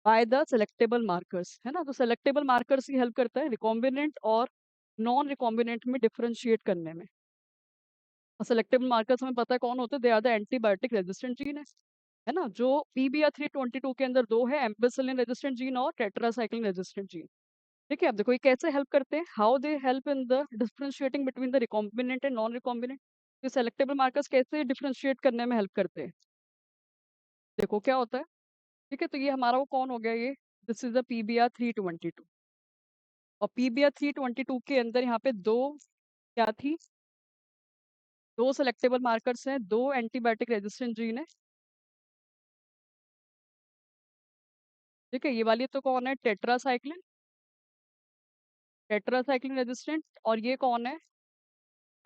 बाय द सेलेक्टेबल मार्कर्स, है ना। तो सेलेक्टेबल मार्कर्स ही हेल्प करता है रिकॉम्बिनेंट और नॉन रिकॉम्बिनेंट में डिफरेंशिएट करने में। और सेलेक्टेबल मार्कर्स हमें पता है कौन होते हैं, they are the antibiotic resistant gene है ना, जो PBR322 के अंदर दो है, एम्पिसिलिन रेजिस्टेंट जीन और टेट्रासाइक्लिन रेजिस्टेंट जीन। ठीक है, अब देखो ये कैसे हेल्प करते हैं, how they help in the differentiating between the recombinant and non recombinant. ये सेलेक्टेबल मार्कर्स कैसे डिफरेंशिएट करने में हेल्प करते हैं, देखो क्या होता है। ठीक है, तो ये हमारा वो कौन हो गया, ये दिस इज द PBR322। और PBR322 के अंदर यहाँ पे दो क्या थी, दो सेलेक्टेबल मार्कर्स हैं, दो एंटीबायोटिक रेजिस्टेंट जीन है। ठीक है, ये वाली तो कौन है, टेट्रासाइक्लिन, टेट्रासाइक्लिन रेजिस्टेंट। और ये कौन है,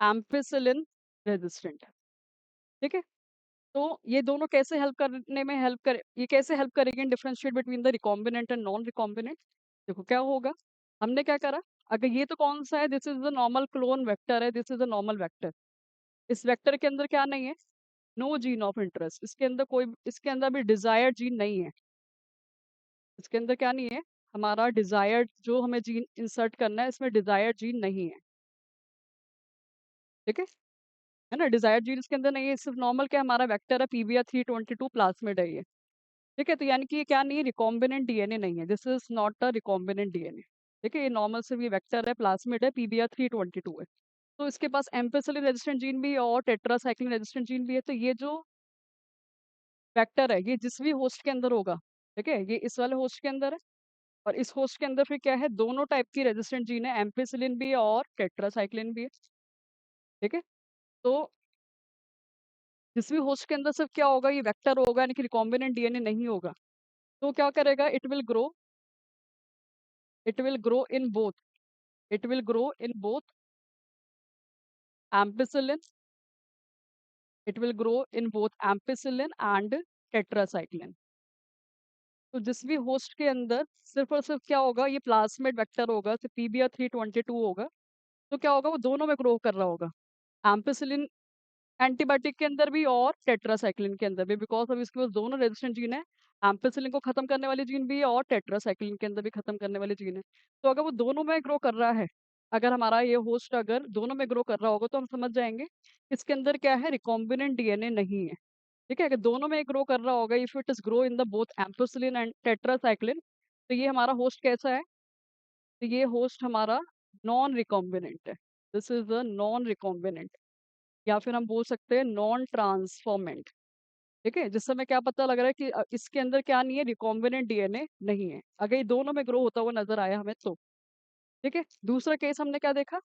एम्पिसिलिन रेजिस्टेंट। ठीक है, तो ये दोनों कैसे हेल्प करने में हेल्प कर, ये कैसे हेल्प करेंगे in differentiate between the recombinant and non recombinant. देखो क्या होगा, हमने क्या करा, अगर ये तो कौन सा है, this is the normal clone vector है, this is the normal vector. इस वेक्टर के अंदर क्या नहीं है, नो जीन ऑफ इंटरेस्ट। इसके अंदर कोई, इसके अंदर भी डिजायर्ड जीन नहीं है। इसके अंदर क्या नहीं है, हमारा डिजायर्ड जो हमें जीन इंसर्ट करना है, इसमें डिजायर्ड जीन नहीं है। ठीक है ना, डिजायर्ड जीन इसके अंदर नहीं है, सिर्फ नॉर्मल क्या हमारा वेक्टर है, PBR322 प्लास्मिड है ये। ठीक है, तो यानी कि ये क्या नहीं है, रिकॉम्बिनेंट डीएनए नहीं है, this is not a recombinant DNA. ठीक है, ये नॉर्मल सिर्फ ये वेक्टर है, प्लास्मिड है, PBR322 है। तो इसके पास एम्पिसिलिन रेजिस्टेंट जीन भी है और टेट्रासाइक्लिन रेजिस्टेंट जीन भी है। तो ये जो वेक्टर है, ये जिस भी होस्ट के अंदर होगा, ठीक है, ये इस वाले होस्ट के अंदर है, और इस होस्ट के अंदर फिर क्या है, दोनों टाइप की रेजिस्टेंट जीन है, एम्पिसिलिन भी है और टेट्रासाइक्लिन भी है। ठीक है, तो जिस भी होस्ट के अंदर सिर्फ क्या होगा, ये वेक्टर होगा, यानी कि रिकॉम्बिनेंट डीएनए नहीं होगा, तो क्या करेगा, it will grow, it will grow in both, it will grow in both ampicillin, it will grow in both ampicillin and tetracycline. तो जिस भी होस्ट के अंदर सिर्फ और सिर्फ क्या होगा, ये प्लाज्मिड वेक्टर होगा, तो PBr322 होगा, तो क्या होगा, वो दोनों में ग्रो कर रहा होगा, एम्पिसिलिन एंटीबायोटिक के अंदर भी और टेट्रासाइक्लिन के अंदर भी, बिकॉज अब इसके पास दोनों रेजिस्टेंट जीन है, एम्पिसिलिन को खत्म करने वाली जीन भी है और टेट्रासाइक्लिन के अंदर भी खत्म करने वाली जीन है। तो अगर वो दोनों में ग्रो कर रहा है, अगर हमारा ये होस्ट अगर दोनों में ग्रो कर रहा होगा, तो हम समझ जाएंगे इसके अंदर क्या है, रिकॉम्बिनेंट डीएनए नहीं है। ठीक है, अगर दोनों में ग्रो कर रहा होगा, if it is grow in the both ampicillin and tetracycline, तो ये हमारा होस्ट कैसा है, तो ये होस्ट हमारा नॉन रिकॉम्बिनेंट है। This is a non recombinant, या फिर हम बोल सकते हैं नॉन ट्रांसफॉर्मेंट। ठीक है, जिस समय क्या पता लग रहा है कि इसके अंदर क्या नहीं है, रिकॉम्बिनेंट डीएनए नहीं है, अगर ये दोनों में ग्रो होता हुआ नजर आया हमें तो। ठीक है, दूसरा केस हमने क्या देखा,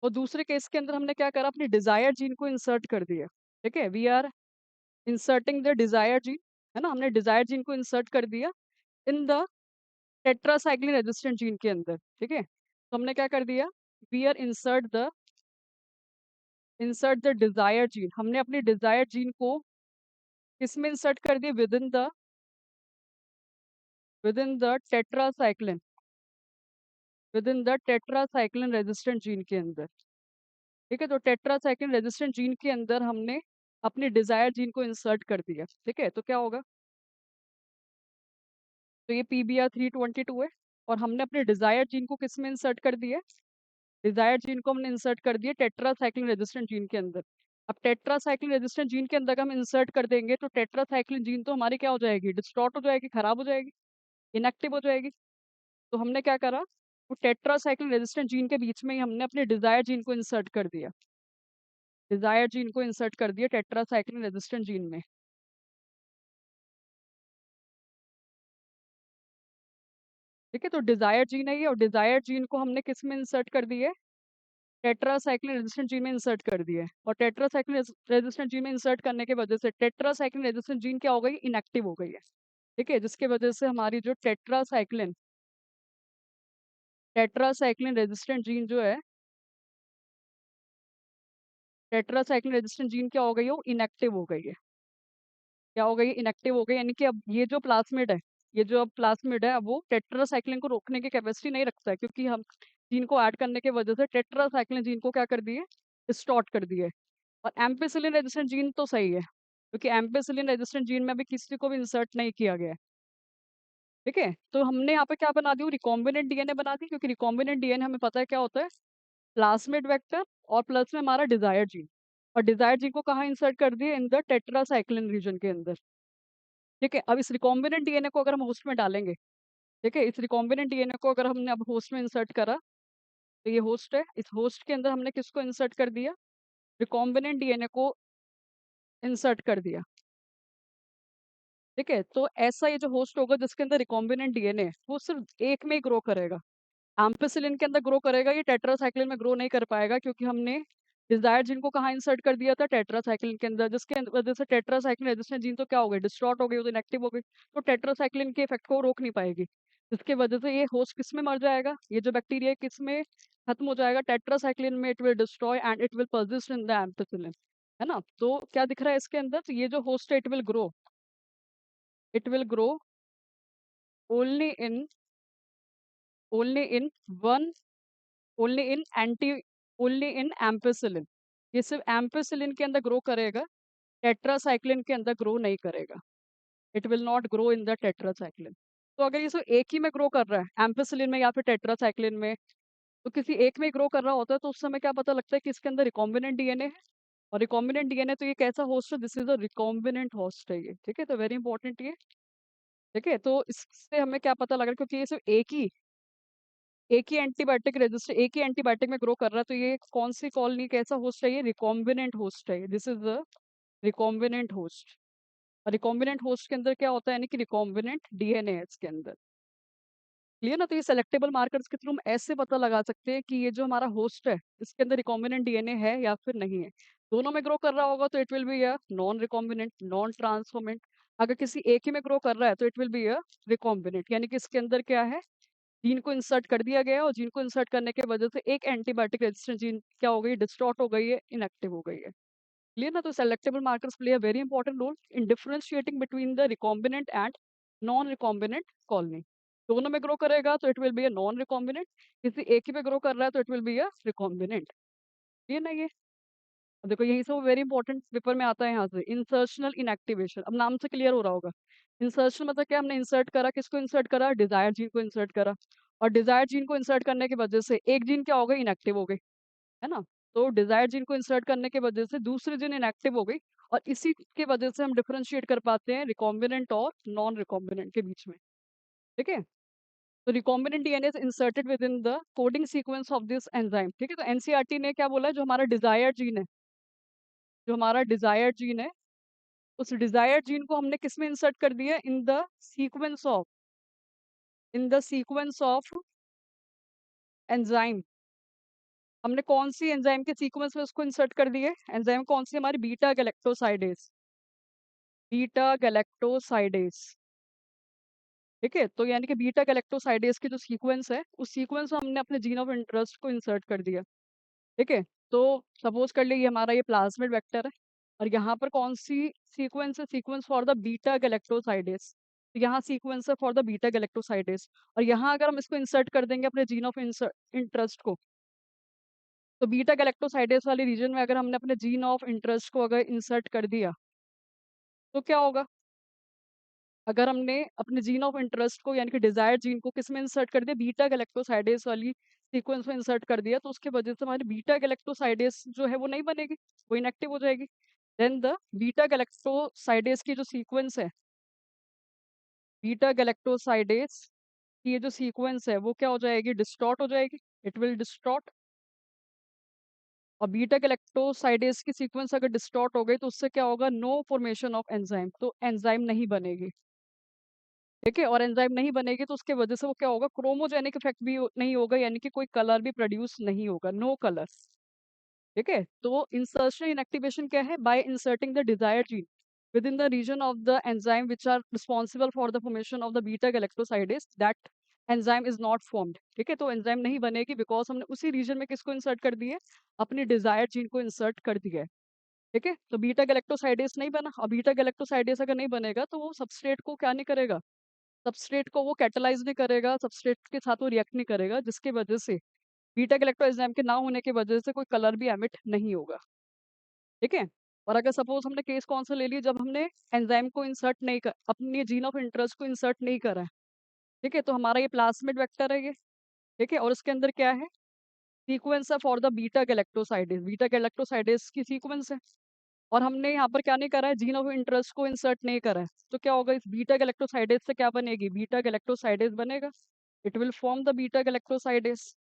और दूसरे केस के अंदर हमने क्या करा, अपनी डिजायर जीन को इंसर्ट कर दिया। ठीक है, we are inserting the desire gene, है ना, हमने डिजायर जीन को इंसर्ट कर दिया in the tetracycline resistant gene के अंदर। ठीक है, तो हमने क्या कर दिया, we are insert the desire gene, हमने अपनी डिजायर जीन को किसमें इंसर्ट कर दिया, within the tetracycline, within the tetracycline resistant gene के अंदर। ठीक है, तो टेट्रासाइक्लिन रेजिस्टेंट जीन के अंदर हमने अपनी डिजायर जीन को इंसर्ट कर दिया। ठीक है, तो क्या होगा, तो ये PBr322 है, और हमने अपने डिजायर जीन को किस में इंसर्ट कर दिया, डिजायर जीन को हमने इंसर्ट कर दिया टेट्रासाइक्लिन रेजिस्टेंट जीन के अंदर। अब टेट्रासाइक्लिन रेजिस्टेंट जीन के अंदर हम इंसर्ट कर देंगे, तो टेट्रासाइक्लिन जीन तो हमारी क्या हो जाएगी, डिस्टॉर्ट हो जाएगी, खराब हो जाएगी, इनएक्टिव हो जाएगी। तो हमने क्या करा, वो टेट्रासाइक्लिन रेजिस्टेंट जीन के बीच में ही हमने अपने डिजायर जीन को इंसर्ट कर दिया, डिजायर जीन को इंसर्ट कर दिया टेट्रासाइक्लिन रेजिस्टेंट जीन में। ठीक है, तो डिजायर जीन है ये, और डिजायर जीन को हमने किस में इंसर्ट कर दिया, टेट्रासाइक्लिन रेजिस्टेंट जीन में इंसर्ट कर दिया है, और टेट्रासाइक्लिन रेजिस्टेंट जीन में इंसर्ट करने की वजह से टेट्रासाइक्लिन रेजिस्टेंट जीन क्या हो गई, इनएक्टिव हो गई है। ठीक है, जिसकी वजह से हमारी जो टेट्रासाइक्लिन रेजिस्टेंट जीन जो है, टेट्रासाइक्लिन रेजिस्टेंट जीन क्या हो गई, वो इनएक्टिव हो गई है। क्या हो गई, इनएक्टिव हो गई, यानी कि अब ये जो प्लास्मिड है, ये जो अब प्लास्मिड है, अब वो टेट्रासाइक्लिन को रोकने की कैपेसिटी नहीं रखता है, क्योंकि हम जीन को ऐड करने की वजह से टेट्रासाइक्लिन जीन को क्या कर दिए, डिस्टॉर्ट कर दिए। और एम्पिसिलिन रेजिस्टेंट जीन तो सही है, क्योंकि एम्पिसिलिन रेजिस्टेंट जीन में अभी किसी को भी इंसर्ट नहीं किया गया है। ठीक है, तो हमने यहाँ पे क्या बना दी, रिकॉम्बिनेंट डीएनए बना दी, क्योंकि रिकॉम्बिनेंट डीएनए हमें पता है क्या होता है, प्लास्मिड वेक्टर और प्लस में हमारा डिजायर जीन, और डिजायर जीन को कहाँ इंसर्ट कर दिए, इन द टेट्रासाइक्लिन रीजन के अंदर। ठीक है, अब इस रिकॉम्बिनेंट डीएनए को अगर हम होस्ट में डालेंगे, ठीक है, इस रिकॉम्बिनेंट डीएनए को अगर हमने अब होस्ट में इंसर्ट करा, तो ये होस्ट है, इस होस्ट के अंदर हमने किसको इंसर्ट कर दिया, रिकॉम्बिनेंट डीएनए को इंसर्ट कर दिया। ठीक है, तो ऐसा ये जो होस्ट होगा जिसके अंदर रिकॉम्बिनेंट डीएनए है, वो सिर्फ एक में ही ग्रो करेगा, एम्पिसिलिन के अंदर ग्रो करेगा, ये टेट्रासाइक्लिन में ग्रो नहीं कर पाएगा, क्योंकि हमने डिजायर जीन को कहाँ इंसर्ट कर दिया था, टेट्रासाइक्लिन के अंदर, जिसके वजह से टेट्रासाइक्लिन रेजिस्टेंट जीन तो क्या हो गई, डिस्ट्रॉट हो गई, वो तो इनएक्टिव हो गई, तो टेट्रासाइक्लिन के इफेक्ट को रोक नहीं पाएगी, जिसकी वजह से ये होस्ट किस में मर जाएगा, ये जो बैक्टीरिया किस में खत्म हो जाएगा, टेट्रासाइक्लिन में, it will destroy and it will persist in the ampicillin. है ना, तो क्या दिख रहा है इसके अंदर, तो ये जो होस्ट है, it will grow only in only in one only in anti only in ampicillin, ये सिर्फ एम्पिसिलिन के अंदर ग्रो करेगा, टेट्रासाइक्लिन के अंदर ग्रो नहीं करेगा, it will not grow in the tetracycline. तो अगर ये सिर्फ एक ही में ग्रो कर रहा है, एम्पिसिलिन में या फिर टेट्रासाइक्लिन में, तो किसी एक में ग्रो कर रहा होता है, तो उस समय क्या पता लगता है कि इसके अंदर रिकॉम्बिनेंट डीएनए है, और रिकॉम्बिनेंट डीएनए तो ये कैसा होस्ट है, this is a recombinant host है ये। ठीक है, तो वेरी इंपॉर्टेंट ये। ठीक है, तो इससे हमें क्या पता लग रहा है, क्योंकि ये सिर्फ एक ही एंटीबायोटिक में ग्रो कर रहा है, तो ये कौन सी कॉलोनी कैसा होस्ट है, ये रिकॉम्बिनेंट होस्ट है, this is the recombinant host. और रिकॉम्बिनेंट होस्ट के अंदर क्या होता है, यानी कि रिकॉम्बिनेंट डीएनए है इसके अंदर। क्लियर ना, तो ये सेलेक्टेबल मार्कर्स के थ्रू हम ऐसे पता लगा सकते हैं कि ये जो हमारा होस्ट है, इसके अंदर रिकॉम्बिनेंट डीएनए है या फिर नहीं है। दोनों में ग्रो कर रहा होगा तो it will be a non recombinant, non transformant. अगर किसी एक ही में ग्रो कर रहा है तो it will be a recombinant, यानी कि इसके अंदर क्या है, जीन को इंसर्ट कर दिया गया है और जीन को इंसर्ट करने के वजह से एक एंटीबायोटिक रेजिस्टेंट जीन क्या हो गई, डिस्टॉर्ट हो गई है, इनएक्टिव हो गई है। क्लियर ना? तो selectable markers play a very important role in differentiating between the recombinant and non recombinant colony. दोनों में ग्रो करेगा तो it will be a non recombinant, किसी एक ही पे ग्रो कर रहा है तो it will be a recombinant. ये ना ये अब देखो यही से वो वेरी इंपॉर्टेंट पेपर में आता है यहाँ से, इंसर्शनल इनएक्टिवेशन। अब नाम से क्लियर हो रहा होगा, इंसर्शन मतलब क्या, हमने इंसर्ट करा, किसको इंसर्ट करा, डिजायर जीन को इंसर्ट करा, और डिजायर जीन को इंसर्ट करने की वजह से एक जीन क्या हो गई, इनएक्टिव हो गई, है ना? तो डिजायर जीन को इंसर्ट करने की वजह से दूसरी जीन इनएक्टिव हो गई, और इसी की वजह से हम डिफरेंशिएट कर पाते हैं रिकॉम्बिनेंट और नॉन रिकॉम्बिनेंट के बीच में। ठीक है, तो recombinant DNA is inserted with in the coding sequence of this enzyme. ठीक है, तो एनसीईआरटी ने क्या बोला है, जो हमारा डिजायर जीन है, जो हमारा डिजायर जीन है, उस डिजायर जीन को हमने किस में इंसर्ट कर दिया, in the sequence of enzyme. हमने कौन सी एंजाइम के सीक्वेंस में उसको इंसर्ट कर दिए, एंजाइम कौन सी, हमारी बीटा गैलेक्टोसाइडेज, बीटा गैलेक्टोसाइडेज। ठीक है, तो यानी कि बीटा गैलेक्टोसाइडेज की जो सीक्वेंस है, उस सीक्वेंस में हमने अपने जीन ऑफ इंटरेस्ट को इंसर्ट कर दिया। ठीक है, तो सपोज कर लिए ये हमारा ये प्लाज्मिड वेक्टर है, और यहाँ पर कौन सी सीक्वेंस है, sequence for the beta galactosidase. तो यहाँ सीक्वेंस है फॉर द बीटा गैलेक्टोसाइडेज, और यहाँ अगर हम इसको इंसर्ट कर देंगे अपने जीन ऑफ इंटरेस्ट को, तो बीटा गैलेक्टोसाइडेज वाले रीजन में अगर हमने अपने जीन ऑफ इंटरेस्ट को अगर इंसर्ट कर दिया, तो क्या होगा, अगर हमने अपने जीन ऑफ इंटरेस्ट को यानी कि डिजायर जीन को किस में इंसर्ट कर दिया, बीटा गैलेक्टोसाइडेज वाली सीक्वेंस में इंसर्ट कर दिया, तो उसके वजह से हमारी बीटा गैलेक्टोसाइडेज जो है वो नहीं बनेगी, वो इनएक्टिव हो जाएगी। देन द बीटा गैलेक्टोसाइडेज की जो सीक्वेंस है, बीटा गैलेक्टोसाइडेज की ये जो सीक्वेंस है वो क्या हो जाएगी, डिस्टॉर्ट हो जाएगी, इट विल डिस्टॉर्ट। और बीटा गैलेक्टोसाइडेज की सीक्वेंस अगर डिस्टॉर्ट हो गई तो उससे क्या होगा, नो फॉर्मेशन ऑफ एंजाइम, तो एंजाइम नहीं बनेगी। ठीक है, और एंजाइम नहीं बनेगी तो उसके वजह से वो क्या होगा, क्रोमोजेनिक इफेक्ट भी नहीं होगा, यानी कि कोई कलर भी प्रोड्यूस नहीं होगा, नो कलर। ठीक है, तो इंसर्शन इनएक्टिवेशन क्या है, by inserting the desired gene within the region of the enzyme which are responsible for the formation of the beta galactosidase, that enzyme is not formed. ठीक है, तो enzyme नहीं बनेगी बिकॉज हमने उसी reason में किसको इंसर्ट कर दिया है, अपनी डिजायर्ड जीन को इंसर्ट कर दिया है। ठीक है, तो बीटा गैलेक्टोसाइडेज नहीं बना, और बीटा गैलेक्टोसाइडेज अगर नहीं बनेगा तो वो सबस्ट्रेट को क्या नहीं करेगा, सबस्ट्रेट को वो कैटलाइज नहीं करेगा, सबस्ट्रेट के साथ वो रिएक्ट नहीं करेगा, जिसकी वजह से बीटा गैलेक्टोएंजाइम के ना होने की वजह से कोई कलर भी एमिट नहीं होगा। ठीक है, और अगर सपोज हमने केस कौन सा ले लिया, जब हमने एंजाइम को इंसर्ट नहीं कर, अपनी जीन ऑफ इंटरेस्ट को इंसर्ट नहीं करा है। ठीक है, तो हमारा ये प्लास्मिड वेक्टर है ये। ठीक है, और इसके अंदर क्या है, सीक्वेंस है for the beta galactosidase, beta galactosidase की सीक्वेंस है, और हमने यहाँ पर क्या नहीं करा है, जीन ऑफ इंटरेस्ट को इंसर्ट नहीं करा है, तो क्या होगा, इस बीटा गैलेक्टोसाइडेज से क्या बनेगी, बीटा गैलेक्टोसाइडेज बनेगा, it will form the beta galactosidase.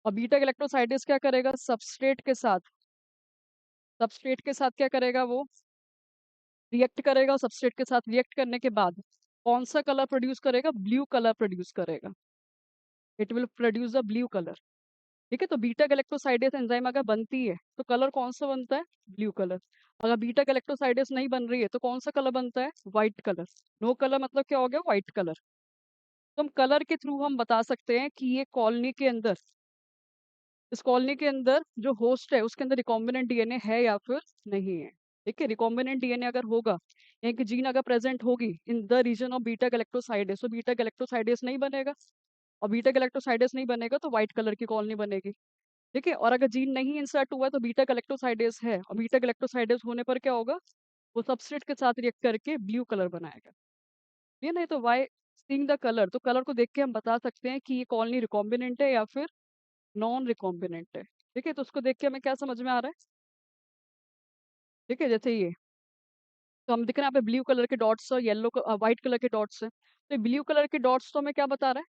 और बीटा गैलेक्टोसाइडेज क्या करेगा, सबस्ट्रेट के साथ क्या करेगा, वो रिएक्ट करेगा, और सबस्ट्रेट के साथ रिएक्ट करने के बाद कौन सा कलर प्रोड्यूस करेगा, ब्लू कलर प्रोड्यूस करेगा, it will produce the blue colour. ठीक है, तो बीटा गैलेक्टोसाइडेज एंजाइम अगर बनती है तो कलर कौन सा बनता है, ब्लू कलर। अगर बीटा गैलेक्टोसाइडेज नहीं बन रही है तो कौन सा कलर बनता है, व्हाइट कलर। नो कलर मतलब क्या हो गया, व्हाइट कलर। तो हम कलर के थ्रू हम बता सकते हैं कि ये कॉलोनी के अंदर, इस कॉलोनी के अंदर जो होस्ट है उसके अंदर रिकॉम्बिनेंट डीएनए है या फिर नहीं है। ठीक है, रिकॉम्बिनेंट डीएनए अगर होगा, यानी कि जीन अगर प्रेजेंट होगी in the region of beta galactosidase, तो बीटा गैलेक्टोसाइडेज नहीं बनेगा, और बीटा गैलेक्टोसाइडेज नहीं बनेगा तो व्हाइट कलर की कॉलोनी बनेगी। ठीक है, और अगर जीन नहीं इंसर्ट हुआ तो बीटा गैलेक्टोसाइडेज है, और बीटा गैलेक्टोसाइडेज होने पर क्या होगा, वो सबस्ट्रेट के साथ रिएक्ट करके ब्लू कलर बनाएगा। ये नहीं तो वाई सीइंग द कलर, तो कलर को देख के हम बता सकते हैं कि ये कॉलोनी रिकॉम्बिनेंट है या फिर नॉन रिकॉम्बिनेंट है। ठीक है, तो उसको देख के हमें क्या समझ में आ रहा है। ठीक है, जैसे ये तो हम दिख रहे हैं यहाँ पे ब्लू कलर के डॉट्स और येलो व्हाइट कलर के डॉट्स है, तो ब्लू कलर के डॉट्स तो हमें क्या बता रहा है,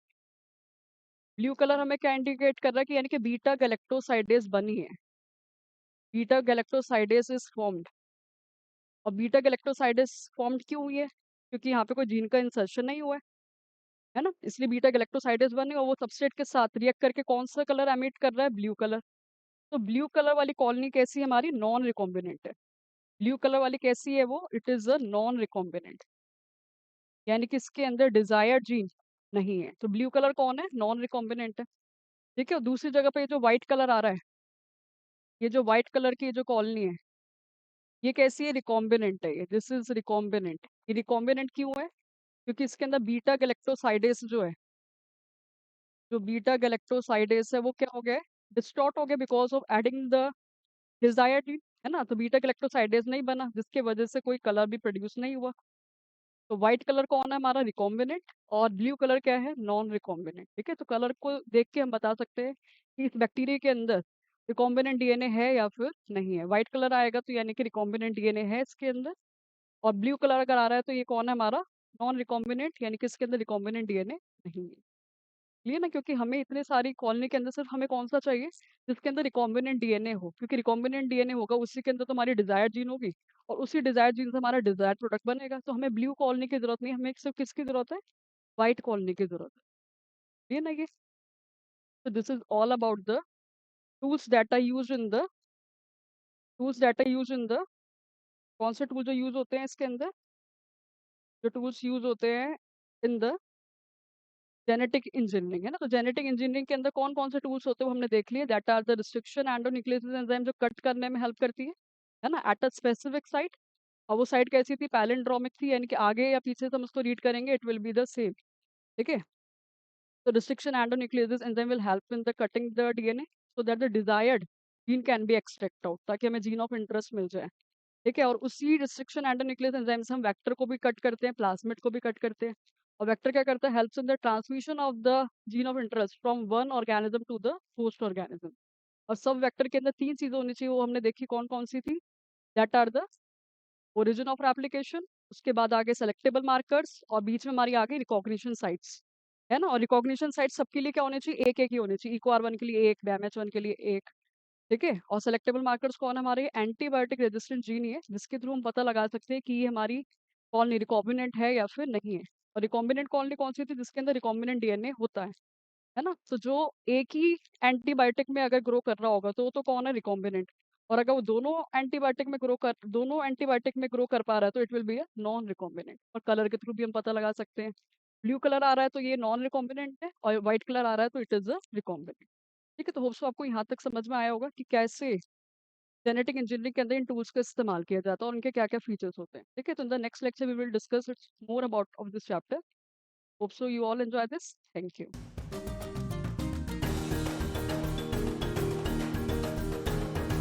ब्लू कलर हमें क्या इंडिकेट कर रहा है कि यानी कि बीटा गैलेक्टोसाइडेज बनी है, बीटा गैलेक्टोसाइडेज इज फॉर्म्ड। और बीटा गैलेक्टोसाइडेज फॉर्म्ड क्यों हुई है, क्योंकि यहाँ पे कोई जीन का इंसर्शन नहीं हुआ है ना, इसलिए बीटा गैलेक्टोसाइडेज बने, और वो सबस्ट्रेट के साथ रिएक्ट करके कौन सा कलर एमिट कर रहा है, ब्लू कलर। तो ब्लू कलर वाली कॉलोनी कैसी है, हमारी नॉन रिकॉम्बिनेंट है। ब्लू कलर वाली कैसी है वो, it is a non recombinant, यानी कि इसके अंदर डिजायर्ड जीन नहीं है। तो ब्लू कलर कौन है? नॉन रिकॉम्बिनेंट है। ठीक है, और दूसरी जगह पे ये जो व्हाइट कलर आ रहा है, ये जो व्हाइट कलर की जो कॉलोनी है, ये कैसी है? रिकॉम्बिनेंट है। ये दिस इज रिकॉम्बिनेंट। ये रिकॉम्बिनेंट क्यों है? क्योंकि इसके अंदर बीटा गैलेक्टोसाइडेस जो है, जो बीटा गैलेक्टोसाइडेस है वो क्या हो गया है? डिस्टॉर्ट हो गया because of adding the desired gene, है ना। तो बीटा गैलेक्टोसाइडेस नहीं बना, जिसके वजह से कोई कलर भी प्रोड्यूस नहीं हुआ। तो व्हाइट कलर कौन है? हमारा रिकॉम्बिनेंट। और ब्लू कलर क्या है? Non recombinant. ठीक है, तो कलर को देख के हम बता सकते हैं कि इस बैक्टीरिया के अंदर रिकॉम्बिनेंट डीएनए है या फिर नहीं है। व्हाइट कलर आएगा तो यानी कि रिकॉम्बिनेंट डीएनए है इसके अंदर। और ब्लू कलर अगर आ रहा है तो ये कौन है? हमारा नॉन रिकॉम्बिनेंट, यानी कि इसके अंदर रिकॉम्बिनेंट डीएनए नहीं है। ये ना, क्योंकि हमें इतने सारी कॉलोनी के अंदर सिर्फ हमें कौन सा चाहिए? जिसके अंदर रिकॉम्बिनेंट डीएनए हो, क्योंकि रिकॉम्बिनेंट डीएनए होगा उसी के अंदर तो हमारी डिजायर्ड जीन होगी, और उसी डिजायर्ड जीन से हमारा डिजायर्ड प्रोडक्ट बनेगा। तो हमें ब्लू कॉलोनी की जरूरत नहीं, हमें सिर्फ किसकी जरूरत है? व्हाइट कॉलोनी की जरूरत है। ये ना ये। तो this is all about the tools that are use in the tools that are use in the कौन से टूल जो यूज होते हैं इसके अंदर? जो टूल्स यूज होते हैं इन द जेनेटिक इंजीनियरिंग, है ना। तो जेनेटिक इंजीनियरिंग के अंदर कौन कौन से टूल्स होते हैं वो हमने देख लिए। That are the restriction endonucleases enzyme, जो कट करने में हेल्प करती है ना, एट अ स्पेसिफिक साइट। और वो साइट कैसी थी? पैलिंड्रोमिक थी, यानी कि आगे या पीछे से हम उसको रीड करेंगे it will be the same. ठीक है, तो restriction endonucleases enzyme will help in the cutting the DNA so that the desired gene can be extract out, ताकि हमें जीन ऑफ इंटरेस्ट मिल जाए। ठीक है, और उसी रिस्ट्रिक्शन एंडोन्यूक्लियस एंजाइम से हम वेक्टर को भी कट करते हैं, प्लाज्मिड को भी कट करते हैं। और वेक्टर क्या करता है? Helps in the transmission of the gene of interest from one organism to the host organism. और सब वेक्टर के अंदर तीन चीजें होनी चाहिए, वो हमने देखी कौन कौन सी थी। That are the origin of replication, उसके बाद आगे सेलेक्टेबल मार्कर्स, और बीच में हमारी आगे रिकॉग्निशन साइट्स, है ना। और रिकॉग्निशन साइट्स सबके लिए क्या होने चाहिए? एक एक ही होने चाहिए। EcoR1 के लिए एक, BAMH1 के लिए एक। ठीक है, और सेलेक्टेबल मार्कर्स कौन है? हमारे एंटीबायोटिक रेजिस्टेंट जीन ही है, जिसके थ्रू हम पता लगा सकते हैं कि ये हमारी कॉलोनी रिकॉम्बिनेंट है या फिर नहीं है। और रिकॉम्बिनेंट कॉलोनी कौन सी थी? जिसके अंदर रिकॉम्बिनेंट डीएनए होता है ना। तो जो एक ही एंटीबायोटिक में अगर ग्रो कर रहा होगा तो वो तो कौन है? रिकॉम्बिनेंट। और अगर वो दोनों एंटीबायोटिक में ग्रो कर पा रहा है तो it will be a non recombinant. और कलर के थ्रू भी हम पता लगा सकते हैं। ब्लू कलर आ रहा है तो ये नॉन रिकॉम्बिनेंट है, और व्हाइट कलर आ रहा है तो इट इज अ रिकॉम्बिनेंट। ठीक है, तो होप्स आपको यहाँ तक समझ में आया होगा कि कैसे जेनेटिक इंजीनियरिंग के अंदर इन टूल्स का इस्तेमाल किया जाता है और उनके क्या क्या फीचर्स होते हैं। ठीक है, तो in the next lecture we will discuss its more about of this chapter. Hope so you all enjoy this. Thank you.